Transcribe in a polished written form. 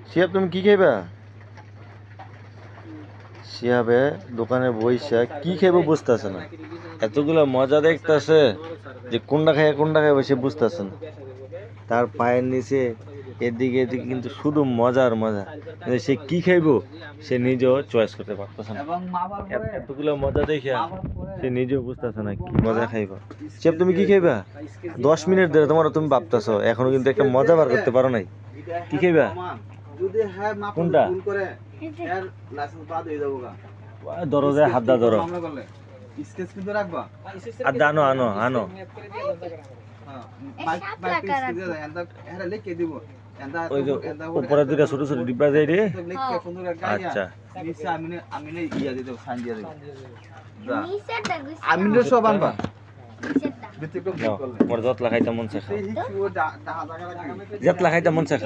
শিহাব তুমি কি খাইবা? শিহাবে দোকানে বইসা কি খাইবো বুঝতেছে না, এতগুলো মজা দেখতেছে যে কোনটা খাইবে সে বুঝতেছে না। তার পায়ের নিচে এদিকে এদিকে কিন্তু শুধু মজা আর মজা, কিন্তু সে কি খাইবো সে নিজেও চয়েস করতে পারতেছে না। এতগুলো মজা দেখে সে নিজেও বুঝতেছে না কি মজা খাইবা। শিহাব তুমি কি খাইবা? 10 মিনিট ধরে তুমি ভাবতেছো, এখনো কিন্তু একটা মজা বার করতে পারো নাই। কি খাইবা? কোনটা? ধরো যে হাত দা ধরো, আর আনো আনো আনো। ওই যে উপরে দুটা ছোট ছোট ডিব্বা দেয় রে। আচ্ছা আমি সব আনবা। মোর যত লাগাইতে মন চায়, যত লাগাইতে মন চায়।